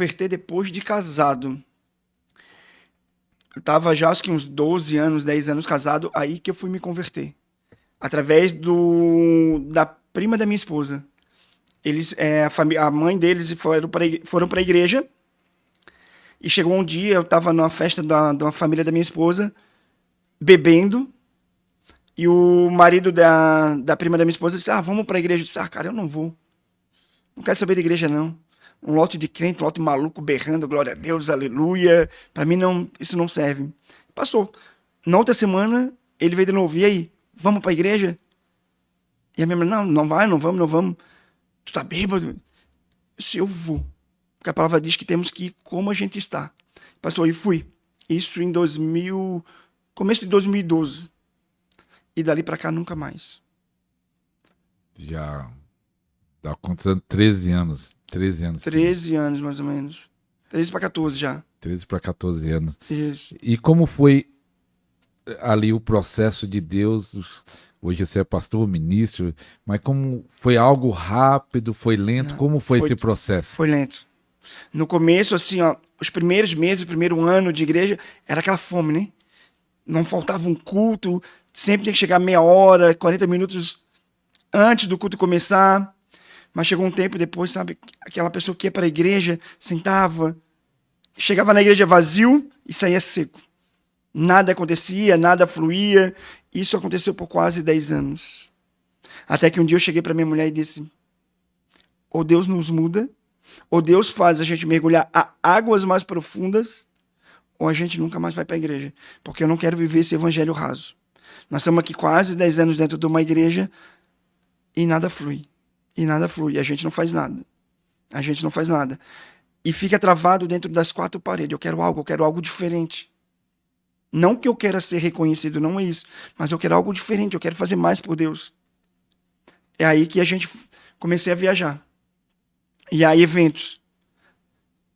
converter depois de casado. Eu tava já acho que uns 12 anos, 10 anos casado, aí que eu fui me converter. Através da prima da minha esposa. Eles, a mãe deles foram para a igreja. E chegou um dia, eu estava numa festa de uma família da minha esposa, bebendo. E o marido da prima da minha esposa disse: vamos para a igreja. Eu disse: cara, eu não vou. Não quero saber de igreja, não. Um lote de crente, um lote maluco berrando, glória a Deus, aleluia. Para mim, não, isso não serve. Passou. Na outra semana, ele veio de novo. E aí, vamos para a igreja? E a minha mãe: não vai, não vamos. Tu tá bêbado? Eu disse: eu vou. Porque a palavra diz que temos que ir como a gente está. Pastor, e fui. Isso em começo de 2012. E dali para cá, nunca mais. Já está acontecendo 13 anos. 13 anos. 13 anos, mais ou menos. 13 para 14 já. 13 para 14 anos. Isso. E como foi ali o processo de Deus? Hoje você é pastor, ministro, mas como foi algo rápido, foi lento? Como foi esse processo? Foi lento. No começo, assim, os primeiros meses, o primeiro ano de igreja, era aquela fome, né? Não faltava um culto, sempre tinha que chegar meia hora, 40 minutos antes do culto começar. Mas chegou um tempo depois, sabe? Aquela pessoa que ia para a igreja, sentava, chegava na igreja vazio e saía seco. Nada acontecia, nada fluía. Isso aconteceu por quase 10 anos. Até que um dia eu cheguei para minha mulher e disse: ou Deus nos muda, ou Deus faz a gente mergulhar a águas mais profundas, ou a gente nunca mais vai para a igreja. Porque eu não quero viver esse evangelho raso. Nós estamos aqui quase 10 anos dentro de uma igreja e nada flui. E nada flui. A gente não faz nada. A gente não faz nada. E fica travado dentro das 4 paredes. Eu quero algo diferente. Não que eu queira ser reconhecido, não é isso. Mas eu quero algo diferente, eu quero fazer mais por Deus. É aí que a gente comecei a viajar. E aí, eventos.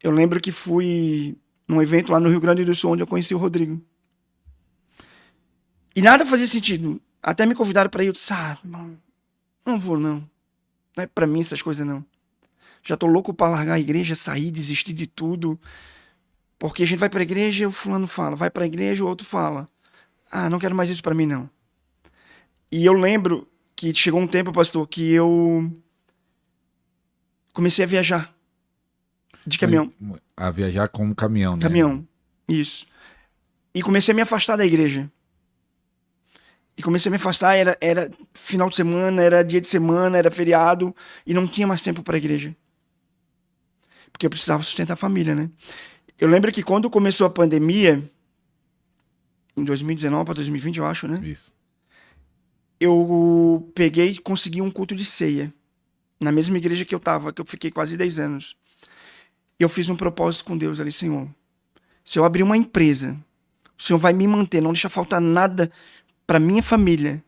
Eu lembro que fui num evento lá no Rio Grande do Sul, onde eu conheci o Rodrigo. E nada fazia sentido. Até me convidaram para ir. Eu disse: não vou, não. Não é para mim essas coisas, não. Já tô louco para largar a igreja, sair, desistir de tudo. Porque a gente vai para a igreja, o fulano fala. Vai para a igreja, o outro fala. Não quero mais isso para mim, não. E eu lembro que chegou um tempo, pastor, que eu comecei a viajar de caminhão. A viajar com um caminhão, né? Caminhão, isso. E comecei a me afastar da igreja. E comecei a me afastar, era final de semana, era dia de semana, era feriado, e não tinha mais tempo para a igreja. Porque eu precisava sustentar a família, né? Eu lembro que quando começou a pandemia, em 2019 para 2020, eu acho, né? Isso. Eu peguei e consegui um culto de ceia. Na mesma igreja que eu estava, que eu fiquei quase 10 anos. E eu fiz um propósito com Deus ali: Senhor, se eu abrir uma empresa, o Senhor vai me manter, não deixa faltar nada para minha família.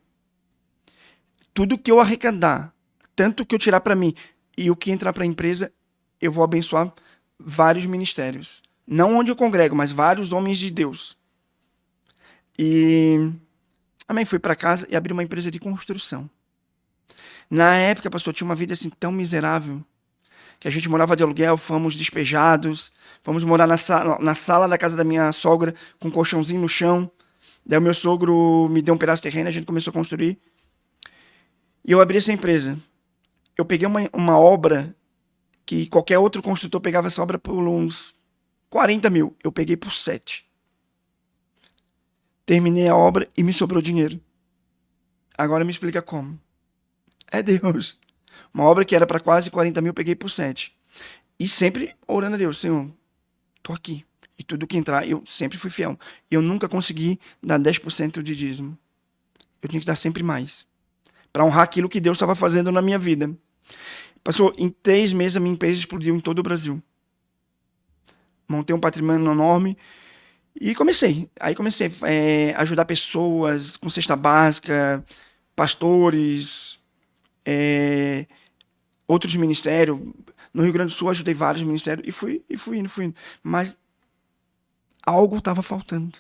Tudo que eu arrecadar, tanto que eu tirar para mim e o que entrar para a empresa, eu vou abençoar vários ministérios. Não onde eu congrego, mas vários homens de Deus. E amém, fui para casa e abri uma empresa de construção. Na época, pastor, tinha uma vida assim tão miserável que a gente morava de aluguel, fomos despejados, fomos morar na sala da casa da minha sogra com um colchãozinho no chão. Daí o meu sogro me deu um pedaço de terreno, a gente começou a construir. E eu abri essa empresa. Eu peguei uma obra que qualquer outro construtor pegava essa obra por uns 40 mil. Eu peguei por 7. Terminei a obra e me sobrou dinheiro. Agora me explica como. É Deus. Uma obra que era para quase 40 mil, eu peguei por 7. E sempre orando a Deus: Senhor, tô aqui. E tudo que entrar, eu sempre fui fiel. Eu nunca consegui dar 10% de dízimo. Eu tinha que dar sempre mais. Para honrar aquilo que Deus estava fazendo na minha vida. Passou, em 3 meses a minha empresa explodiu em todo o Brasil. Montei um patrimônio enorme e comecei. Aí comecei a ajudar pessoas com cesta básica, pastores, outros ministérios. No Rio Grande do Sul ajudei vários ministérios e fui indo. Mas algo estava faltando.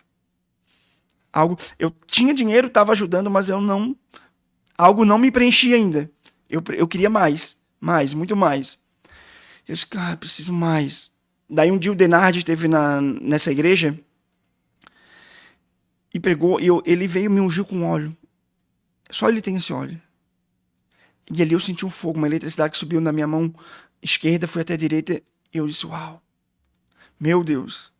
Eu tinha dinheiro, estava ajudando, mas algo não me preenchia ainda. Eu queria mais, muito mais. Eu disse: preciso mais. Daí um dia o Denardi esteve nessa igreja e pregou, e ele veio me ungir com óleo. Só ele tem esse óleo. E ali eu senti um fogo, uma eletricidade que subiu na minha mão esquerda, foi até a direita, e eu disse, uau, meu Deus.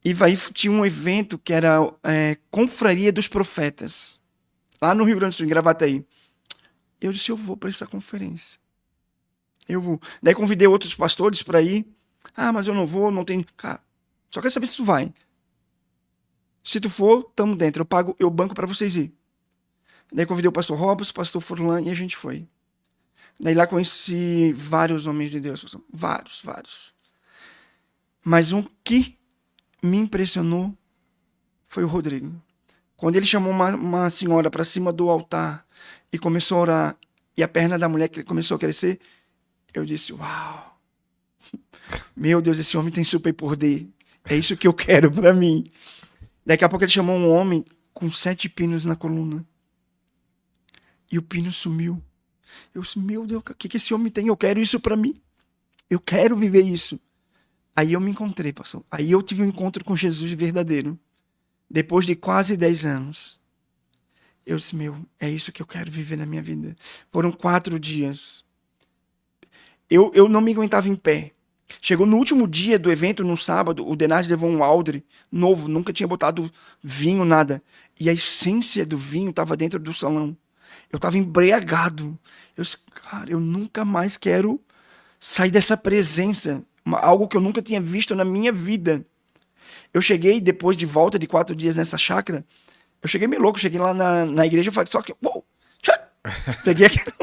E aí tinha um evento que era Confraria dos Profetas, lá no Rio Grande do Sul, em Gravataí. Eu disse, eu vou para essa conferência. Eu vou. Daí convidei outros pastores para ir. Ah, mas eu não vou, não tenho... Cara, só quero saber se tu vai. Se tu for, tamo dentro. Eu banco para vocês ir. Daí convidei o pastor Robson, o pastor Furlan, e a gente foi. Daí lá conheci vários homens de Deus. Vários. Mas um que me impressionou foi o Rodrigo. Quando ele chamou uma senhora para cima do altar e começou a orar, e a perna da mulher começou a crescer, eu disse, uau, meu Deus, esse homem tem superpoder. É isso que eu quero para mim. Daqui a pouco ele chamou um homem com 7 pinos na coluna. E o pino sumiu. Eu disse, meu Deus, o que esse homem tem? Eu quero isso para mim. Eu quero viver isso. Aí eu me encontrei, pastor. Aí eu tive um encontro com Jesus verdadeiro. Depois de quase 10 anos. Eu disse, é isso que eu quero viver na minha vida. Foram 4 dias. Eu não me aguentava em pé. Chegou no último dia do evento, no sábado, o Denardi levou um aldre novo, nunca tinha botado vinho, nada. E a essência do vinho estava dentro do salão. Eu estava embriagado. Eu disse, cara, eu nunca mais quero sair dessa presença. Algo que eu nunca tinha visto na minha vida. Eu cheguei, depois de volta de 4 dias nessa chácara, eu cheguei meio louco, cheguei lá na igreja e falei, só que... Uou, peguei aquela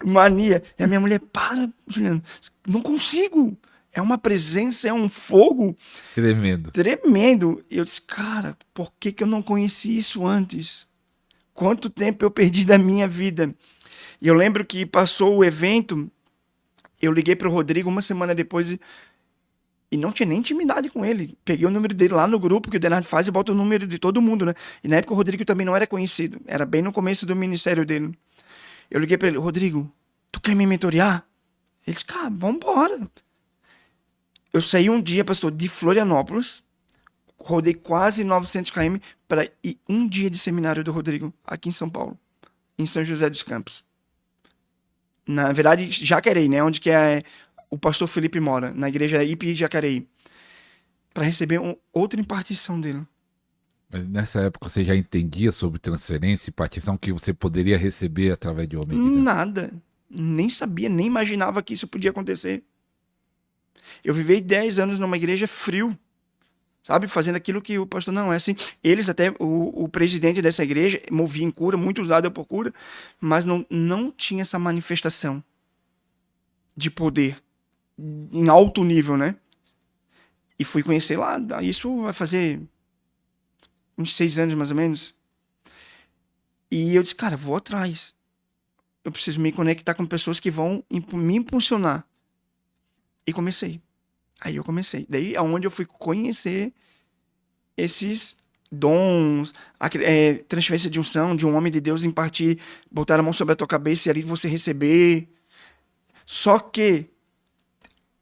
mania. E a minha mulher, para, Juliano, não consigo. É uma presença, é um fogo. Tremendo. E eu disse, cara, por que eu não conheci isso antes? Quanto tempo eu perdi da minha vida? E eu lembro que passou o evento, eu liguei para o Rodrigo uma semana depois e não tinha nem intimidade com ele. Peguei o número dele lá no grupo que o Denardi faz e bota o número de todo mundo, né? E na época o Rodrigo também não era conhecido. Era bem no começo do ministério dele. Eu liguei para ele, Rodrigo, tu quer me mentorear? Ele disse, cara, vambora. Eu saí um dia, pastor, de Florianópolis, rodei quase 900 km para ir um dia de seminário do Rodrigo, aqui em São Paulo, em São José dos Campos. Na verdade, Jacareí, né? Onde que o pastor Felipe mora, na igreja IP Jacareí, para receber outra impartição dele. Mas nessa época você já entendia sobre transferência e partição que você poderia receber através de homem de Deus? Nada. Nem sabia, nem imaginava que isso podia acontecer. Eu vivi 10 anos numa igreja frio, sabe? Fazendo aquilo que o pastor não é assim. Eles até, o presidente dessa igreja, movia em cura, muito usado por cura, mas não tinha essa manifestação de poder em alto nível, né? E fui conhecer lá, isso vai fazer uns 6 anos mais ou menos. E eu disse, cara, vou atrás. Eu preciso me conectar com pessoas que vão me impulsionar. E comecei. Aí eu comecei. Daí é onde eu fui conhecer esses dons, transferência de unção, de um homem de Deus impartir, botar a mão sobre a tua cabeça e ali você receber. Só que,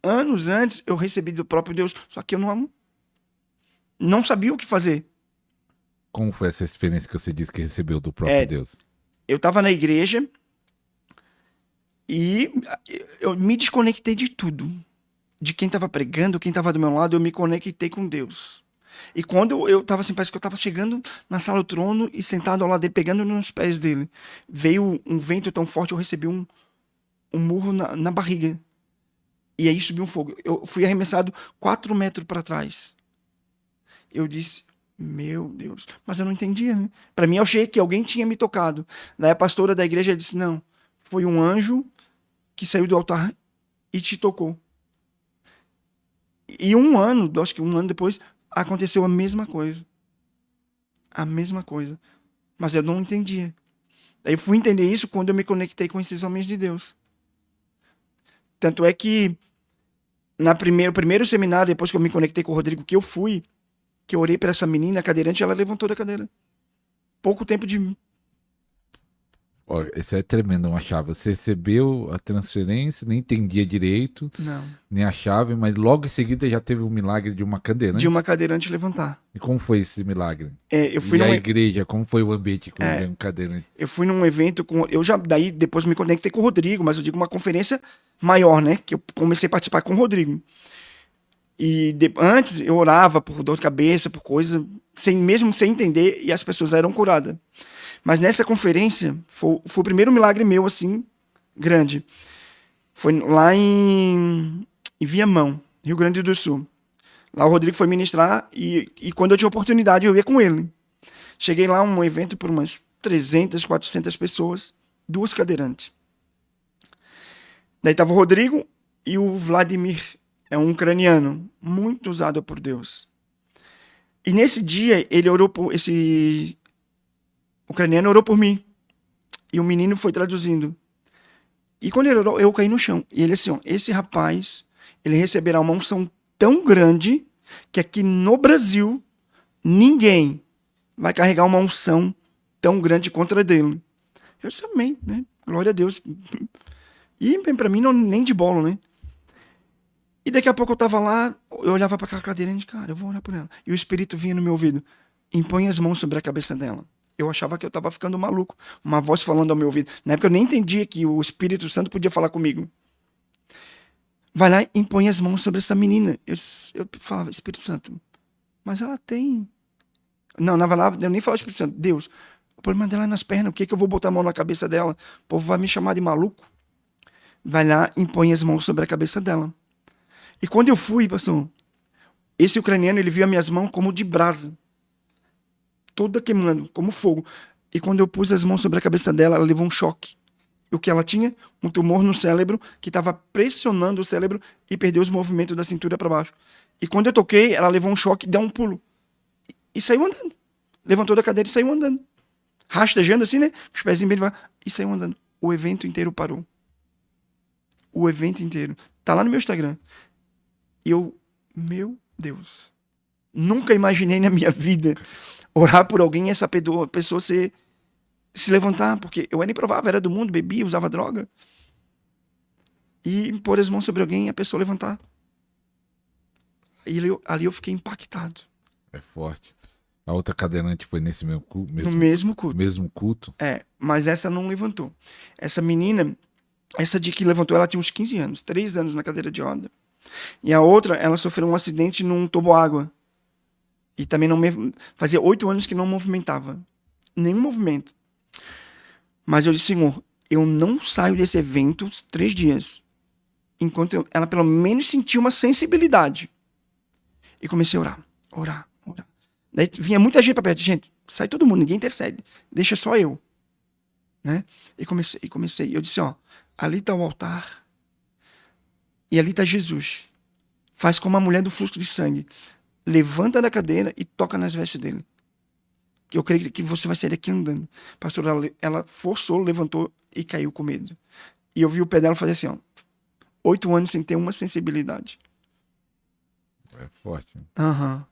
anos antes, eu recebi do próprio Deus, só que eu não sabia o que fazer. Como foi essa experiência que você disse que recebeu do próprio Deus? Eu estava na igreja e eu me desconectei de tudo. De quem estava pregando, quem estava do meu lado, eu me conectei com Deus. E quando eu estava assim, parece que eu estava chegando na sala do trono e sentado ao lado dele, pegando nos pés dele. Veio um vento tão forte, eu recebi um murro na barriga. E aí subiu um fogo. Eu fui arremessado 4 metros para trás. Eu disse, meu Deus. Mas eu não entendia, né? Para mim, eu achei que alguém tinha me tocado. Daí a pastora da igreja disse, não, foi um anjo que saiu do altar e te tocou. E acho que um ano depois, aconteceu a mesma coisa. A mesma coisa. Mas eu não entendia. Daí eu fui entender isso quando eu me conectei com esses homens de Deus. Tanto é que o primeiro seminário, depois que eu me conectei com o Rodrigo, que eu orei para essa menina, a cadeirante, ela levantou da cadeira. Pouco tempo de mim. Ó, esse é tremendo, uma chave. Você recebeu a transferência, nem entendia direito, Não. nem a chave, mas logo em seguida já teve um milagre de uma De cadeirante. uma cadeirante levantar. E como foi esse milagre? Eu fui E a num, igreja, como foi o ambiente com é, um cadeirante? eu fui num evento com. Eu já daí depois me conectei com o Rodrigo, mas eu digo uma conferência maior, né? Que eu comecei a participar com o Rodrigo. E antes eu orava por dor de cabeça, por coisa, mesmo sem entender, e as pessoas eram curadas. Mas nessa conferência, foi o primeiro milagre meu, assim, grande. Foi lá em Viamão, Rio Grande do Sul. Lá o Rodrigo foi ministrar e quando eu tinha oportunidade eu ia com ele. Cheguei lá, um evento por umas 300, 400 pessoas, 2 cadeirantes. Daí tava o Rodrigo e o Vladimir, é um ucraniano, muito usado por Deus. E nesse dia, ele orou por esse ucraniano orou por mim. E o menino foi traduzindo. E quando ele orou, eu caí no chão. E ele assim, ó, esse rapaz, ele receberá uma unção tão grande que aqui no Brasil, ninguém vai carregar uma unção tão grande contra dele. Eu disse, amém, né? Glória a Deus. E pra mim, não, nem de bola, né? E daqui a pouco eu tava lá, eu olhava pra aquela cadeira e disse, cara, eu vou orar por ela. E o Espírito vinha no meu ouvido, impõe as mãos sobre a cabeça dela. Eu achava que eu tava ficando maluco. Uma voz falando ao meu ouvido. Na época eu nem entendia que o Espírito Santo podia falar comigo. Vai lá e impõe as mãos sobre essa menina. Eu falava, Espírito Santo, mas ela tem... Não, na verdade, eu nem falava Espírito Santo. Deus, o problema dela é nas pernas. O que eu vou botar a mão na cabeça dela? O povo vai me chamar de maluco. Vai lá e impõe as mãos sobre a cabeça dela. E quando eu fui, pastor, esse ucraniano, ele viu as minhas mãos como de brasa. Toda queimando, como fogo. E quando eu pus as mãos sobre a cabeça dela, ela levou um choque. E o que ela tinha? Um tumor no cérebro, que estava pressionando o cérebro e perdeu os movimentos da cintura para baixo. E quando eu toquei, ela levou um choque, deu um pulo. E saiu andando. Levantou da cadeira e saiu andando. Rastejando assim, né? Com os pezinhos bem devagar. E saiu andando. O evento inteiro parou. O evento inteiro. Tá lá no meu Instagram. E eu, meu Deus, nunca imaginei na minha vida orar por alguém e essa pessoa se levantar, porque eu era improvável, era do mundo, bebia, usava droga. E pôr as mãos sobre alguém e a pessoa levantar. E ali eu fiquei impactado. É forte. A outra cadeirante foi nesse mesmo No mesmo culto. Mesmo culto. Mas essa não levantou. Essa menina, essa de que levantou, ela tinha uns 15 anos, 3 anos na cadeira de roda. E a outra, ela sofreu um acidente num toboágua. E também fazia 8 anos que não movimentava. Nenhum movimento. Mas eu disse, Senhor, eu não saio desse evento 3 dias. Enquanto ela pelo menos sentiu uma sensibilidade. E comecei a orar. Daí vinha muita gente para perto. Gente, sai todo mundo, ninguém intercede. Deixa só eu. Né? E comecei. Eu disse, ó, ali está o altar. E ali está Jesus. Faz como a mulher do fluxo de sangue. Levanta da cadeira e toca nas vestes dele. Que eu creio que você vai sair daqui andando. Pastor, ela forçou, levantou e caiu com medo. E eu vi o pé dela fazer assim, ó. 8 anos sem ter uma sensibilidade. É forte. Aham.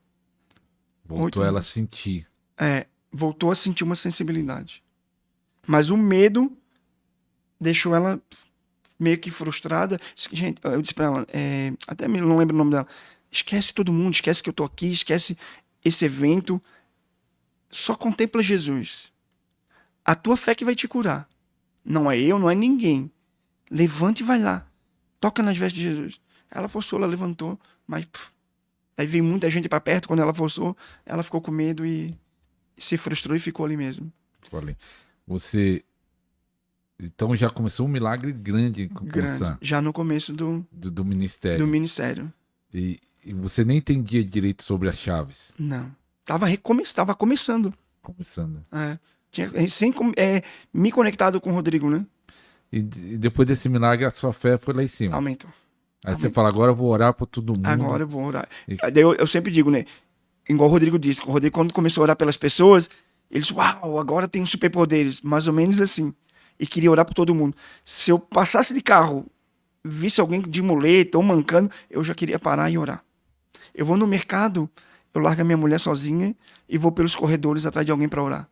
Voltou ela a sentir. Voltou a sentir uma sensibilidade. Mas o medo deixou ela meio que frustrada. Gente, eu disse pra ela, até não lembro o nome dela, esquece todo mundo, esquece que eu tô aqui, esquece esse evento. Só contempla Jesus. A tua fé que vai te curar. Não é eu, não é ninguém. Levanta e vai lá. Toca nas vestes de Jesus. Ela forçou, ela levantou, mas... Aí veio muita gente para perto, quando ela forçou, ela ficou com medo e se frustrou e ficou ali mesmo. Você... Então já começou um milagre grande. Já no começo do ministério. Do ministério. E você nem entendia direito sobre as chaves? Não. Tava começando. Tinha recém me conectado com o Rodrigo, né? E depois desse milagre, a sua fé foi lá em cima. Aumentou. Aí você fala, agora eu vou orar por todo mundo. Agora eu vou orar. Eu sempre digo, né? Igual o Rodrigo disse. O Rodrigo, quando começou a orar pelas pessoas, ele disse, uau, agora tem superpoderes. Mais ou menos assim. E queria orar por todo mundo. Se eu passasse de carro, visse alguém de muleta ou mancando, eu já queria parar e orar. Eu vou no mercado, eu largo a minha mulher sozinha e vou pelos corredores atrás de alguém para orar.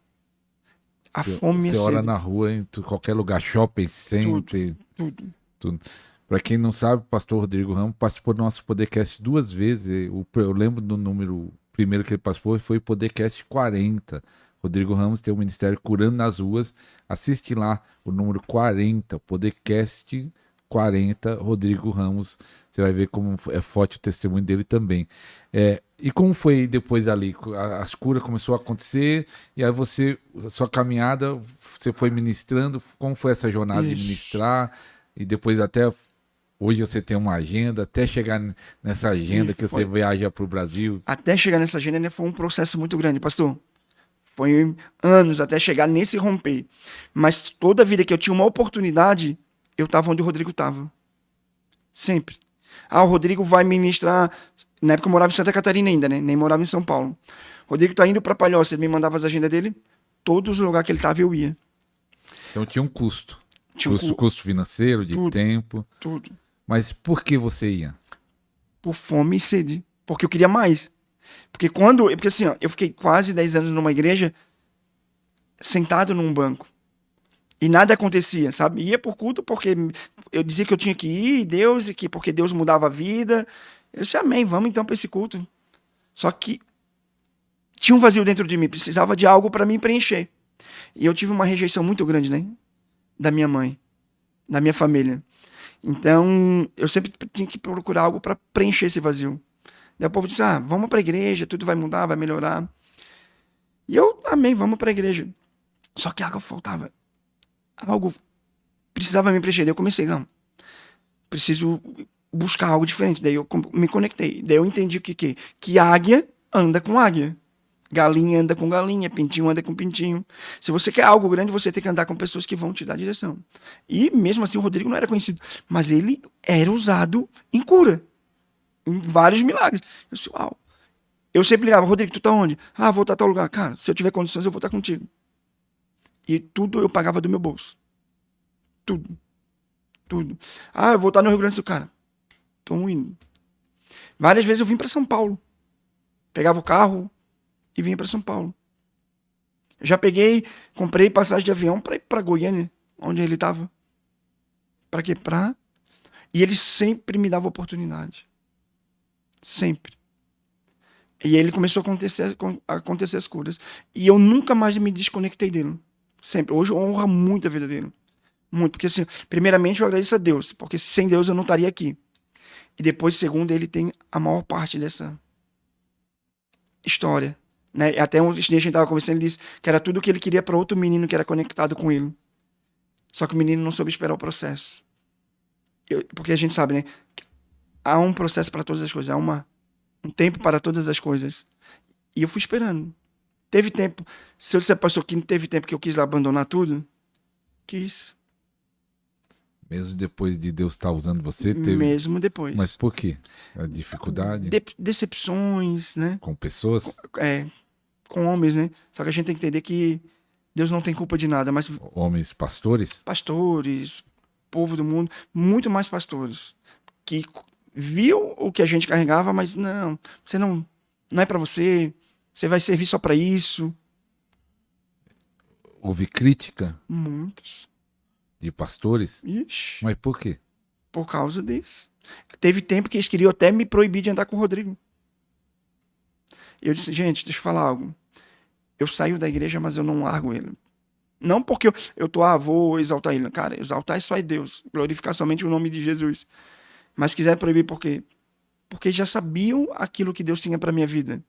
A fome e a Você ora sede. na rua, em qualquer lugar, shopping, center, Tudo. tudo. Para quem não sabe, o pastor Rodrigo Ramos participou do nosso podcast 2 vezes. Eu lembro do número primeiro que ele participou, foi o podcast 40. Rodrigo Ramos tem um ministério Curando nas Ruas. Assiste lá o número 40, podcast 40, Rodrigo Ramos. Você vai ver como é forte o testemunho dele também. E como foi depois ali? As curas começou a acontecer, e aí sua caminhada, você foi ministrando. Como foi essa jornada de Isso. ministrar? E depois até hoje você tem uma agenda, até chegar nessa agenda que você viaja para o Brasil. Até chegar nessa agenda, né, foi um processo muito grande, pastor. Foi anos até chegar nesse romper. Mas toda vida que eu tinha uma oportunidade, eu estava onde o Rodrigo estava. Sempre. O Rodrigo vai ministrar. Na época eu morava em Santa Catarina ainda, né? Nem morava em São Paulo. O Rodrigo tá indo para Palhoça, ele me mandava as agendas dele. Todos os lugares que ele estava, eu ia. Então tinha um custo. Tinha Custo financeiro, de tudo, tempo. Tudo. Mas por que você ia? Por fome e sede. Porque eu queria mais. Porque assim, ó, eu fiquei quase 10 anos numa igreja, sentado num banco. E nada acontecia, sabe? Ia por culto porque eu dizia que eu tinha que ir, Deus, porque Deus mudava a vida. Eu disse, amém, vamos então para esse culto. Só que tinha um vazio dentro de mim, precisava de algo para me preencher. E eu tive uma rejeição muito grande, né? Da minha mãe, da minha família. Então, eu sempre tinha que procurar algo para preencher esse vazio. Daí o povo disse, vamos para a igreja, tudo vai mudar, vai melhorar. E eu, amém, vamos para a igreja. Só que algo faltava. Algo precisava me preencher. Daí eu comecei, não, preciso buscar algo diferente. Daí eu me conectei. Daí eu entendi que águia anda com águia. Galinha anda com galinha, pintinho anda com pintinho. Se você quer algo grande, você tem que andar com pessoas que vão te dar direção. E mesmo assim o Rodrigo não era conhecido, mas ele era usado em cura, em vários milagres. Eu disse, uau. Eu sempre ligava, Rodrigo, tu tá onde? Vou estar em tal lugar. Cara, se eu tiver condições, eu vou estar contigo. E tudo eu pagava do meu bolso. Tudo. Tudo. Eu vou estar no Rio Grande do Sul. Cara, tô indo. Várias vezes eu vim para São Paulo. Pegava o carro e vinha para São Paulo. Eu já comprei passagem de avião para ir para Goiânia, onde ele estava. Para quê? E ele sempre me dava oportunidade. Sempre. E aí ele começou a acontecer as curas. E eu nunca mais me desconectei dele. Sempre. Hoje eu honro muito a vida dele. Muito. Porque, assim, primeiramente eu agradeço a Deus. Porque sem Deus eu não estaria aqui. E depois, segundo, ele tem a maior parte dessa história. Né? Até um dia a gente estava conversando, ele disse que era tudo o que ele queria para outro menino que era conectado com ele. Só que o menino não soube esperar o processo. Porque a gente sabe, né? Há um processo para todas as coisas. Há um tempo para todas as coisas. E eu fui esperando. Teve tempo. Se eu disser, pastor, que não teve tempo que eu quis abandonar tudo, quis. Mesmo depois de Deus estar usando você, teve... Mesmo depois. Mas por quê? A dificuldade? Decepções, né? Com pessoas? Com homens, né? Só que a gente tem que entender que Deus não tem culpa de nada, mas... Homens pastores? Pastores, povo do mundo, muito mais pastores, que viam o que a gente carregava, mas não, você não é para você vai servir só para isso. Houve crítica? Muitos. De pastores? Ixi. Mas por quê? Por causa disso. Teve tempo que eles queriam até me proibir de andar com o Rodrigo. Eu disse, gente, deixa eu falar algo. Eu saio da igreja, mas eu não largo ele. Não porque vou exaltar ele. Cara, exaltar é só é Deus. Glorificar somente o nome de Jesus. Mas quiser proibir por quê? Porque já sabiam aquilo que Deus tinha para minha vida.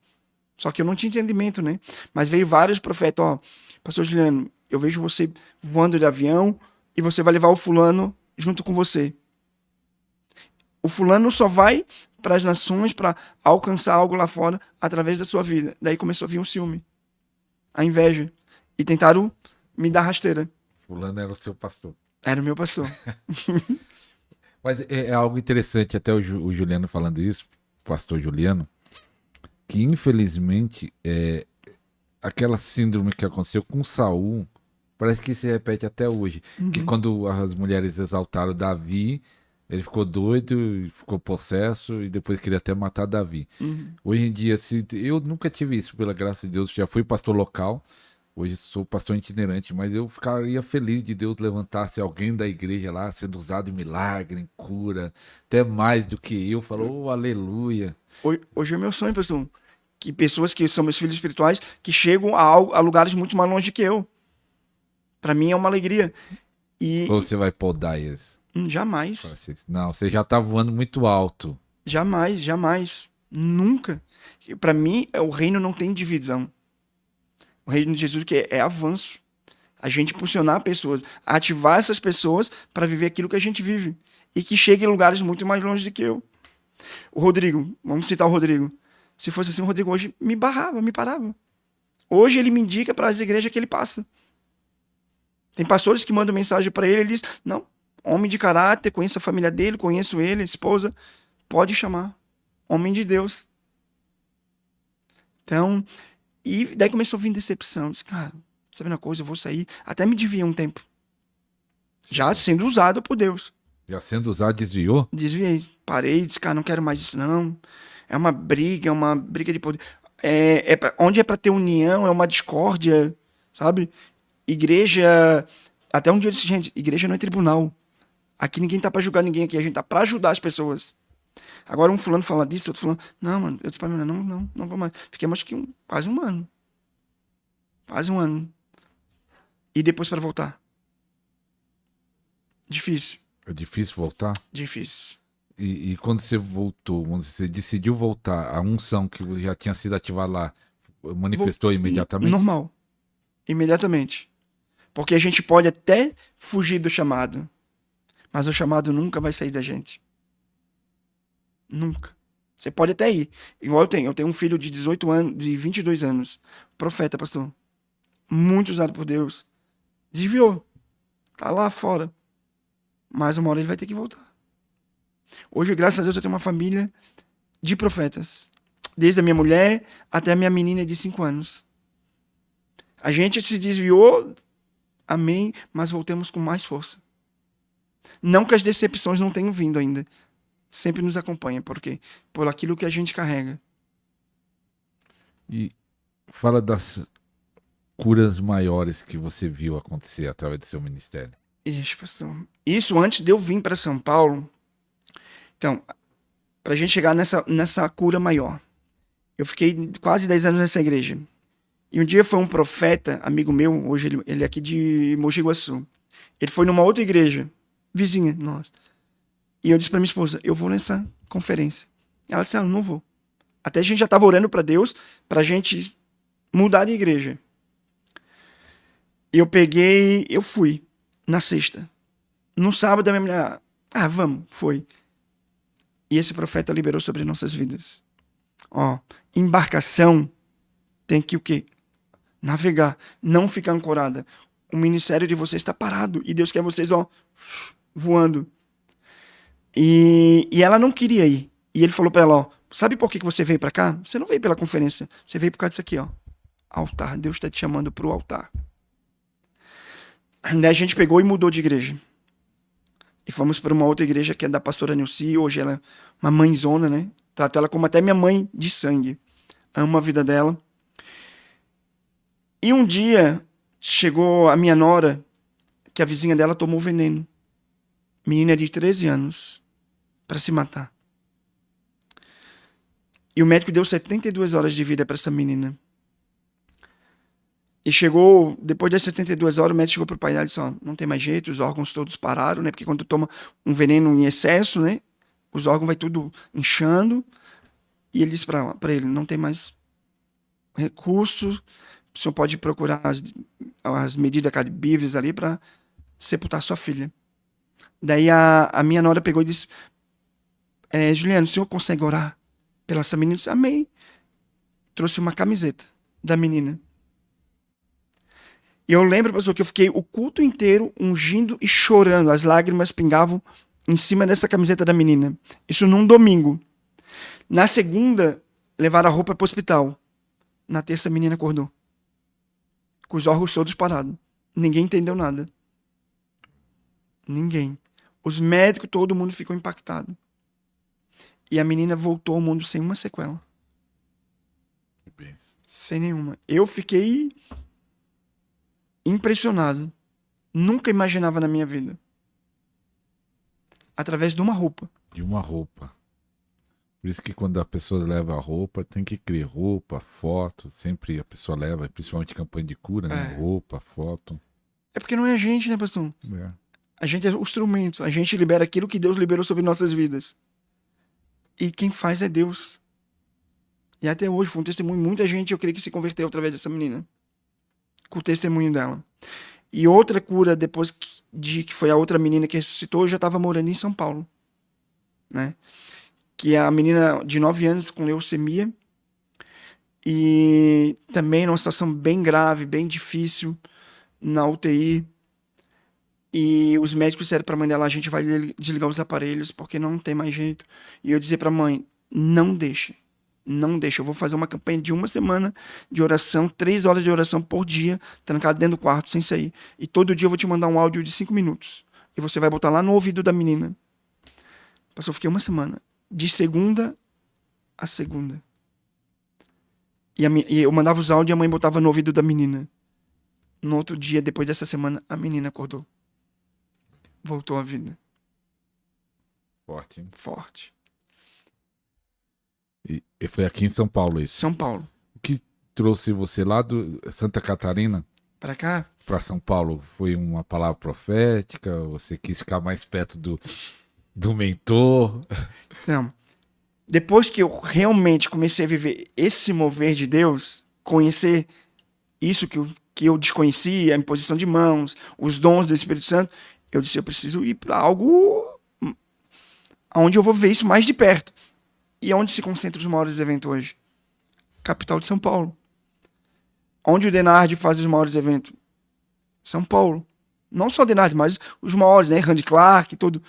Só que eu não tinha entendimento, né? Mas veio vários profetas, pastor Juliano, eu vejo você voando de avião e você vai levar o fulano junto com você. O fulano só vai para as nações para alcançar algo lá fora através da sua vida. Daí começou a vir um ciúme, a inveja. E tentaram me dar rasteira. Fulano era o seu pastor. Era o meu pastor. Mas é algo interessante, até o Juliano falando isso, pastor Juliano, que infelizmente aquela síndrome que aconteceu com Saul parece que se repete até hoje. Uhum. Que quando as mulheres exaltaram Davi, ele ficou doido, ficou possesso e depois queria até matar Davi. Uhum. Hoje em dia, eu nunca tive isso, pela graça de Deus, já fui pastor local, Hoje sou pastor itinerante, mas eu ficaria feliz de Deus levantasse alguém da igreja lá, sendo usado em milagre, em cura, até mais do que eu. Falou, oh, aleluia. Hoje é meu sonho, pessoal. Que pessoas que são meus filhos espirituais, que chegam a lugares muito mais longe que eu. Para mim é uma alegria. Ou E você vai podar eles? jamais, Não, você já tá voando muito alto. jamais, jamais, nunca. Para mim, o reino não tem divisão. O reino de Jesus que é avanço. A gente impulsionar pessoas, ativar essas pessoas para viver aquilo que a gente vive. E que chegue em lugares muito mais longe do que eu. O Rodrigo, vamos citar o Rodrigo. Se fosse assim, o Rodrigo hoje me barrava, me parava. Hoje ele me indica para as igrejas que ele passa. Tem pastores que mandam mensagem para ele, ele diz: não, homem de caráter, conheço a família dele, conheço ele, esposa, pode chamar. Homem de Deus. Então, e daí começou a vir decepção. Eu disse, cara, sabe uma coisa, eu vou sair. Até me desviei um tempo. Já sendo usado por Deus. Já sendo usado, desviou? Desviei. Parei, disse, cara, não quero mais isso, não. É uma briga de poder. Onde é para ter união, é uma discórdia, sabe? Igreja. Até um dia eu disse, gente, igreja não é tribunal. Aqui ninguém tá para julgar ninguém aqui, a gente tá para ajudar as pessoas. Agora um fulano fala disso, outro fulano. Não, mano, eu disse pra mim, não vou mais. Fiquei mais que quase um ano. Quase um ano. E depois para voltar. Difícil. É difícil voltar? Difícil. E quando você voltou, quando você decidiu voltar, a unção que já tinha sido ativada lá, manifestou imediatamente? Normal. Imediatamente. Porque a gente pode até fugir do chamado. Mas o chamado nunca vai sair da gente. Nunca. Você pode até ir. Igual eu tenho. Eu tenho um filho de 18 anos, de 22 anos. Profeta, pastor. Muito usado por Deus. Desviou. Tá lá fora. Mas uma hora ele vai ter que voltar. Hoje, graças a Deus, eu tenho uma família de profetas. Desde a minha mulher até a minha menina de 5 anos. A gente se desviou, amém, mas voltemos com mais força. Não que as decepções não tenham vindo ainda. Sempre nos acompanha. Por quê? Por aquilo que a gente carrega. E fala das curas maiores que você viu acontecer através do seu ministério. Isso, pastor. Isso antes de eu vir para São Paulo. Então, para a gente chegar nessa cura maior. Eu fiquei quase 10 anos nessa igreja. E um dia foi um profeta, amigo meu, hoje ele é aqui de Mogi Guaçu. Ele foi numa outra igreja, vizinha nossa. E eu disse para minha esposa, eu vou nessa conferência. Ela disse, não vou. Até a gente já estava orando para Deus, para a gente mudar de igreja. E eu fui, na sexta. No sábado, a minha mulher, vamos, foi. E esse profeta liberou sobre nossas vidas. Embarcação tem que o quê? Navegar, não ficar ancorada. O ministério de vocês está parado e Deus quer vocês, voando. E ela não queria ir. E ele falou para ela, sabe por que você veio para cá? Você não veio pela conferência, você veio por causa disso aqui, altar. Deus está te chamando para o altar. Daí a gente pegou e mudou de igreja. E fomos para uma outra igreja que é da pastora Nilce. Hoje ela é uma mãezona, né? Trato ela como até minha mãe de sangue. Amo a vida dela. E um dia chegou a minha nora, que a vizinha dela tomou veneno. Menina de 13 anos. Para se matar. E o médico deu 72 horas de vida para essa menina. E chegou, depois das 72 horas, o médico chegou pro pai dela e disse, não tem mais jeito, os órgãos todos pararam, né? Porque quando tu toma um veneno em excesso, né? Os órgãos vai tudo inchando. E ele disse para ele, não tem mais recurso, o senhor pode procurar as medidas cabíveis ali para sepultar sua filha. Daí a minha nora pegou e disse, Juliano, o senhor consegue orar pela essa menina? Eu disse, amém. Trouxe uma camiseta da menina. E eu lembro, pastor, que eu fiquei o culto inteiro ungindo e chorando. As lágrimas pingavam em cima dessa camiseta da menina. Isso num domingo. Na segunda, levaram a roupa para o hospital. Na terça, a menina acordou. Com os órgãos todos parados. Ninguém entendeu nada. Ninguém. Os médicos, todo mundo ficou impactado. E a menina voltou ao mundo sem uma sequela. Sem nenhuma. Eu fiquei impressionado. Nunca imaginava na minha vida. Através de uma roupa. De uma roupa. Por isso que quando a pessoa leva a roupa, tem que crer roupa, foto. Sempre a pessoa leva, principalmente campanha de cura, né? Roupa, foto. É porque não é a gente, né, pastor? É. A gente é o instrumento. A gente libera aquilo que Deus liberou sobre nossas vidas. E quem faz é Deus. E até hoje foi um testemunho. Muita gente, eu creio que se converteu através dessa menina. Com o testemunho dela. E outra cura, depois que foi a outra menina que ressuscitou, eu já estava morando em São Paulo. Né? Que é a menina de 9 anos com leucemia. E também numa situação bem grave, bem difícil, na UTI. E os médicos disseram para a mãe dela, a gente vai desligar os aparelhos porque não tem mais jeito. E eu dizia para a mãe, não deixe. Não deixe. Eu vou fazer uma campanha de 1 semana de oração, 3 horas de oração por dia, trancado dentro do quarto, sem sair. E todo dia eu vou te mandar um áudio de 5 minutos. E você vai botar lá no ouvido da menina. Pastor, eu fiquei 1 semana. De segunda a segunda. E eu mandava os áudios e a mãe botava no ouvido da menina. No outro dia, depois dessa semana, a menina acordou. Voltou à vida. Forte, hein? Forte. E foi aqui em São Paulo isso. São Paulo. O que trouxe você lá do Santa Catarina Para cá? para São Paulo? Foi uma palavra profética? Você quis ficar mais perto do mentor? Então, depois que eu realmente comecei a viver esse mover de Deus, conhecer isso que eu desconhecia, a imposição de mãos, os dons do Espírito Santo, eu disse, eu preciso ir para algo onde eu vou ver isso mais de perto. E onde se concentram os maiores eventos hoje? Capital de São Paulo. Onde o Denard faz os maiores eventos? São Paulo. Não só o Denard, mas os maiores, né? Randy Clark e tudo.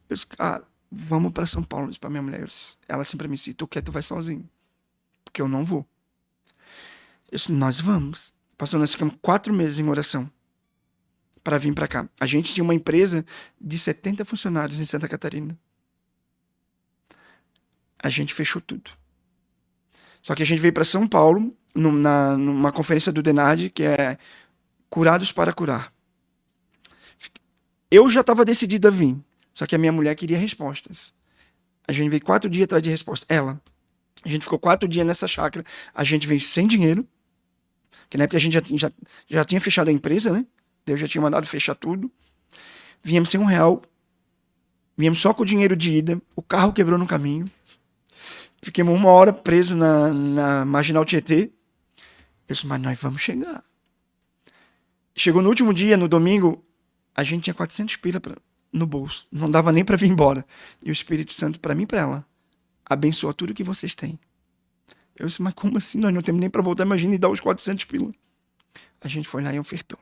Eu disse, cara, vamos para São Paulo. Eu disse para minha mulher. Ela sempre me disse, tu quer, tu vai sozinho. Porque eu não vou. Eu disse, nós vamos. Pastor, nós ficamos 4 meses em oração para vir para cá. A gente tinha uma empresa de 70 funcionários em Santa Catarina. A gente fechou tudo. Só que a gente veio para São Paulo, numa conferência do Denard, que é Curados para Curar. Eu já estava decidido a vir, só que a minha mulher queria respostas. A gente veio 4 dias atrás de resposta. A gente ficou 4 dias nessa chácara, a gente veio sem dinheiro, que na época a gente já tinha fechado a empresa, né? Deus já tinha mandado fechar tudo. Viemos sem R$1, viemos só com o dinheiro de ida, o carro quebrou no caminho. Fiquemos 1 hora preso na Marginal Tietê. Eu disse, mas nós vamos chegar. Chegou no último dia, no domingo, a gente tinha 400 pila no bolso. Não dava nem para vir embora. E o Espírito Santo, para mim e para ela, abençoa tudo que vocês têm. Eu disse, mas como assim? Nós não temos nem para voltar. Imagina e dar os 400 pila. A gente foi lá e ofertou.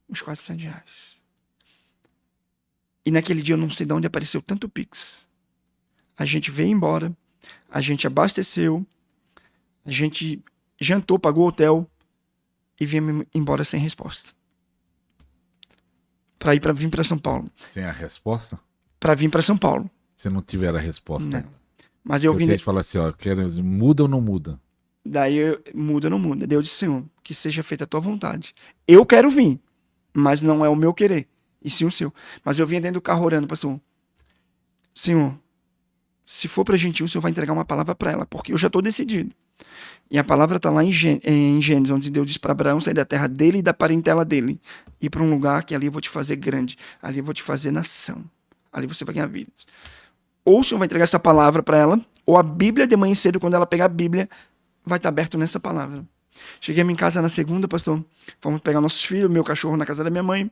Uns R$400. E naquele dia eu não sei de onde apareceu tanto Pix. A gente veio embora. A gente abasteceu, a gente jantou, pagou o hotel e viemos embora sem resposta. Para vir para São Paulo. Sem a resposta? Para vir para São Paulo. Você não tiver a resposta? Não. Mas eu vim. Vocês falam assim, ó, muda ou não muda? Daí muda ou não muda. Daí eu disse, Senhor, que seja feita a tua vontade. Eu quero vir, mas não é o meu querer, e sim o seu. Mas eu vinha dentro do carro orando, pastor. Senhor, se for para gentil, o Senhor vai entregar uma palavra para ela, porque eu já estou decidido. E a palavra está lá em Gênesis, onde Deus diz para Abraão sair da terra dele e da parentela dele, ir para um lugar que ali eu vou te fazer grande, ali eu vou te fazer nação, ali você vai ganhar vidas. Ou o Senhor vai entregar essa palavra para ela, ou a Bíblia de manhã cedo, quando ela pegar a Bíblia, vai estar aberto nessa palavra. Cheguei em casa na segunda, pastor, fomos pegar nossos filhos, meu cachorro na casa da minha mãe.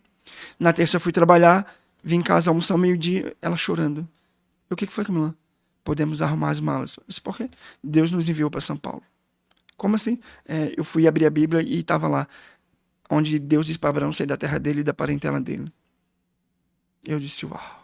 Na terça fui trabalhar, vim em casa almoçar ao meio-dia, ela chorando. O que foi, Camila? Podemos arrumar as malas. Por quê? Deus nos enviou para São Paulo. Como assim? Eu fui abrir a Bíblia e estava lá, onde Deus disse para Abraão sair da terra dele e da parentela dele. Eu disse, uau.